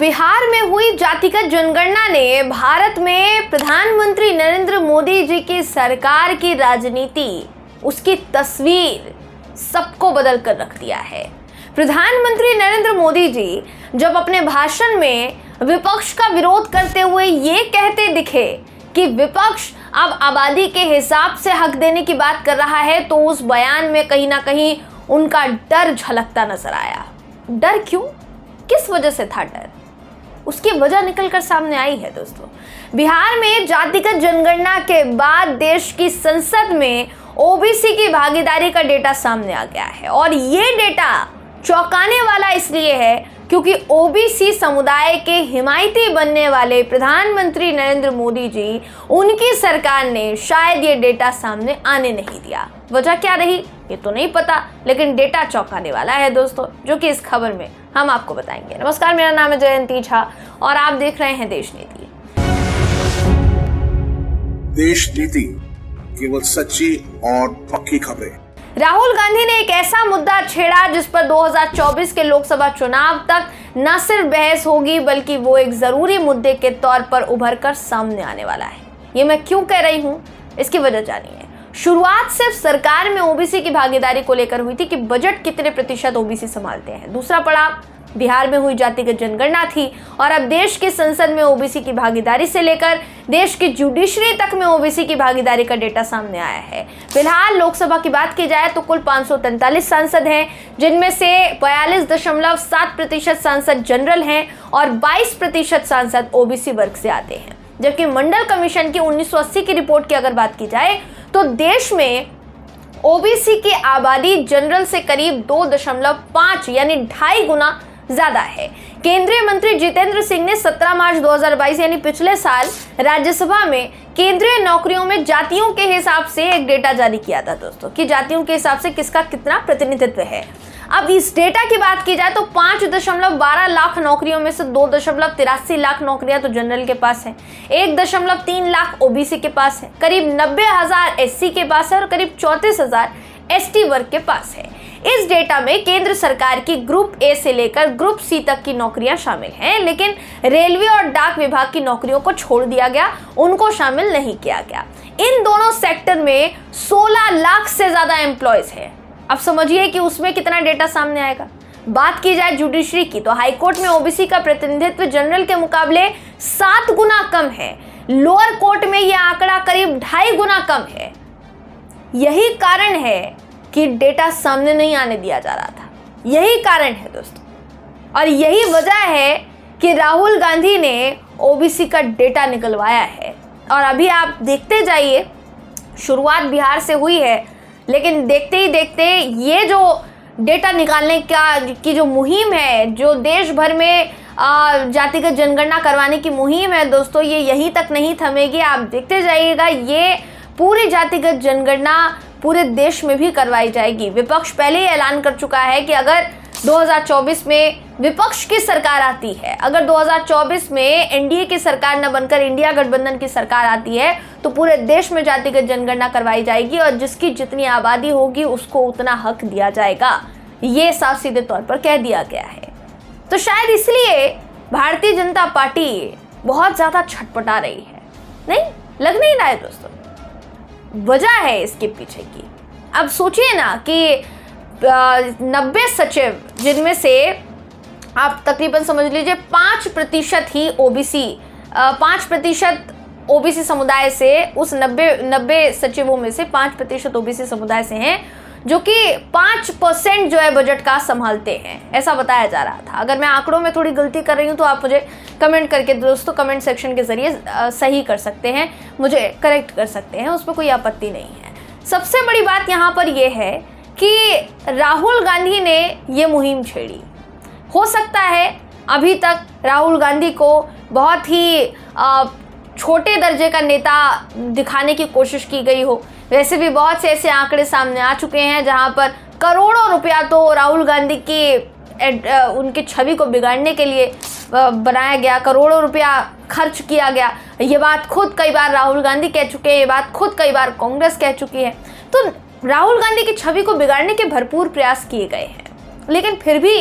बिहार में हुई जातिगत जनगणना ने भारत में प्रधानमंत्री नरेंद्र मोदी जी की सरकार की राजनीति, उसकी तस्वीर सबको बदल कर रख दिया है। प्रधानमंत्री नरेंद्र मोदी जी जब अपने भाषण में विपक्ष का विरोध करते हुए ये कहते दिखे कि विपक्ष अब आबादी के हिसाब से हक देने की बात कर रहा है, तो उस बयान में कहीं ना कहीं उनका डर झलकता नजर आया। डर क्यों, किस वजह से था डर, उसकी वजह निकल कर सामने आई है। दोस्तों, बिहार में जातिगत जनगणना के बाद देश की संसद में ओबीसी की भागीदारी का डेटा सामने आ गया है, और ये डेटा चौंकाने वाला इसलिए है क्योंकि ओबीसी समुदाय के हिमायती बनने वाले प्रधानमंत्री नरेंद्र मोदी जी, उनकी सरकार ने शायद ये डेटा सामने आने नहीं दिया। वजह क्या रही ये तो नहीं पता, लेकिन डेटा चौंकाने वाला है दोस्तों, जो कि इस खबर में हम आपको बताएंगे। नमस्कार, मेरा नाम है जयंती झा और आप देख रहे हैं देश नीति। देश नीति, केवल सच्ची और पक्की खबरें। राहुल गांधी ने एक ऐसा मुद्दा छेड़ा जिस पर 2024 के लोकसभा चुनाव तक न सिर्फ बहस होगी, बल्कि वो एक जरूरी मुद्दे के तौर पर उभर कर सामने आने वाला है। ये मैं क्यों कह रही हूँ, इसकी वजह जानिए। शुरुआत सिर्फ सरकार में ओबीसी की भागीदारी को लेकर हुई थी कि बजट कितने प्रतिशत ओबीसी संभालते हैं। दूसरा पड़ाव बिहार में हुई जातिगत जनगणना थी, और अब देश की संसद में ओबीसी की भागीदारी से लेकर देश की जुडिशरी तक में ओबीसी की भागीदारी का डेटा सामने आया है। फिलहाल लोकसभा की बात की जाए तो कुल 543 सांसद हैं, जिनमें से 42.7% सांसद जनरल हैं और 22% सांसद ओबीसी वर्ग से आते हैं। जबकि मंडल कमीशन की 1980 की रिपोर्ट की अगर बात की जाए तो देश में ओबीसी की आबादी जनरल से करीब 2.5 यानी 2.5 गुना ज्यादा है। केंद्रीय मंत्री जितेंद्र सिंह ने 17 मार्च 2022 यानी पिछले साल राज्यसभा में केंद्रीय नौकरियों में जातियों के हिसाब से एक डेटा जारी किया था दोस्तों, कि जातियों के हिसाब से किसका कितना प्रतिनिधित्व है। अब इस डेटा की बात की जाए तो 5.12 लाख नौकरियों में से 2.83 लाख नौकरियां तो जनरल के पास है, 1.3 लाख ओबीसी के पास है, करीब 90,000 एससी के पास है और करीब 34,000 एसटी वर्ग के पास है। इस डेटा में केंद्र सरकार की ग्रुप ए से लेकर ग्रुप सी तक की नौकरियां शामिल हैं, लेकिन रेलवे और डाक विभाग की नौकरियों को छोड़ दिया गया, उनको शामिल नहीं किया गया। इन दोनों सेक्टर में 16 लाख से ज्यादा एम्प्लॉयज है। अब समझिए कि उसमें कितना डेटा सामने आएगा। बात की जाए जुडिशरी की तो हाईकोर्ट में ओबीसी का प्रतिनिधित्व जनरल के मुकाबले 7 गुना कम है। लोअर कोर्ट में यह आंकड़ा करीब 2.5 गुना कम है। यही कारण है कि डेटा सामने नहीं आने दिया जा रहा था, यही कारण है दोस्तों, और यही वजह है कि राहुल गांधी ने ओबीसी का डेटा निकलवाया है। और अभी आप देखते जाइए, शुरुआत बिहार से हुई है, लेकिन देखते ही देखते ये जो डेटा निकालने की जो मुहिम है, जो देश भर में जातिगत जनगणना करवाने की मुहिम है दोस्तों, ये यहीं तक नहीं थमेगी। आप देखते जाइएगा, ये पूरी जातिगत जनगणना पूरे देश में भी करवाई जाएगी। विपक्ष पहले ही ऐलान कर चुका है कि अगर 2024 में विपक्ष की सरकार आती है, अगर 2024 में एनडीए की सरकार न बनकर इंडिया गठबंधन की सरकार आती है, तो पूरे देश में जातिगत जनगणना करवाई जाएगी और जिसकी जितनी आबादी होगी उसको उतना हक दिया जाएगा। ये साफ सीधे तौर पर कह दिया गया है। तो शायद इसलिए भारतीय जनता पार्टी बहुत ज्यादा छटपटा रही है। नहीं, लग नहीं रहा है दोस्तों, वजह है इसके पीछे की। अब सोचिए ना कि 90 सचिव, जिनमें से आप तकरीबन समझ लीजिए 5% ही ओबीसी, 5% ओबीसी समुदाय से, उस 90 सचिवों में से 5% ओबीसी समुदाय से हैं, जो कि 5% जो है बजट का संभालते हैं, ऐसा बताया जा रहा था। अगर मैं आंकड़ों में थोड़ी गलती कर रही हूँ तो आप मुझे कमेंट करके दोस्तों कमेंट सेक्शन के जरिए सही कर सकते हैं, मुझे करेक्ट कर सकते हैं, उसमें कोई आपत्ति नहीं है। सबसे बड़ी बात यहाँ पर यह है कि राहुल गांधी ने ये मुहिम छेड़ी। हो सकता है अभी तक राहुल गांधी को बहुत ही छोटे दर्जे का नेता दिखाने की कोशिश की गई हो। वैसे भी बहुत से ऐसे आंकड़े सामने आ चुके हैं जहां पर करोड़ों रुपया तो राहुल गांधी की उनकी छवि को बिगाड़ने के लिए बनाया गया, करोड़ों रुपया खर्च किया गया। ये बात खुद कई बार राहुल गांधी कह चुके हैं, ये बात खुद कई बार कांग्रेस कह चुकी है। तो राहुल गांधी की छवि को बिगाड़ने के भरपूर प्रयास किए गए हैं, लेकिन फिर भी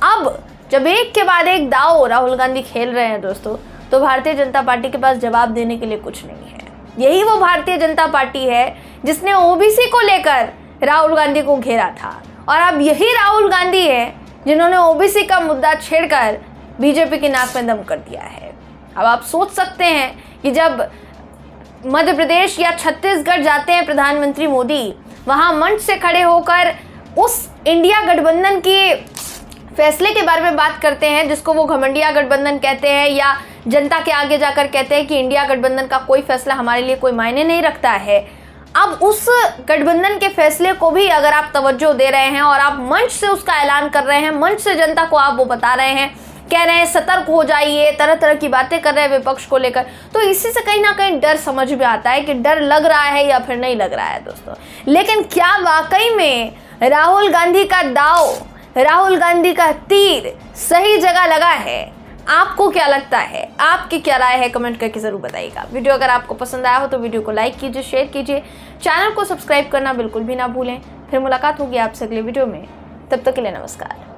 अब जब एक के बाद एक दाव राहुल गांधी खेल रहे हैं दोस्तों, तो भारतीय जनता पार्टी के पास जवाब देने के लिए कुछ नहीं है। यही वो भारतीय जनता पार्टी है जिसने ओबीसी को लेकर राहुल गांधी को घेरा था, और अब यही राहुल गांधी है जिन्होंने ओबीसी का मुद्दा छेड़कर बीजेपी की नाक में दम कर दिया है। अब आप सोच सकते हैं कि जब मध्य प्रदेश या छत्तीसगढ़ जाते हैं प्रधानमंत्री मोदी, वहां मंच से खड़े होकर उस इंडिया गठबंधन के फैसले के बारे में बात करते हैं जिसको वो घमंडिया गठबंधन कहते हैं, या जनता के आगे जाकर कहते हैं कि इंडिया गठबंधन का कोई फैसला हमारे लिए कोई मायने नहीं रखता है। अब उस गठबंधन के फैसले को भी अगर आप तवज्जो दे रहे हैं और आप मंच से उसका ऐलान कर रहे हैं, मंच से जनता को आप वो बता रहे हैं, कह रहे हैं सतर्क हो जाइए, तरह तरह की बातें कर रहे हैं विपक्ष को लेकर, तो इसी से कहीं ना कहीं डर समझ में आता है कि डर लग रहा है या फिर नहीं लग रहा है दोस्तों। लेकिन क्या वाकई में राहुल गांधी का दाव, राहुल गांधी का तीर सही जगह लगा है? आपको क्या लगता है? आपकी क्या राय है? कमेंट करके जरूर बताइएगा। वीडियो अगर आपको पसंद आया हो तो वीडियो को लाइक कीजिए, शेयर कीजिए, चैनल को सब्सक्राइब करना बिल्कुल भी ना भूलें। फिर मुलाकात होगी आपसे अगले वीडियो में, तब तक के लिए नमस्कार।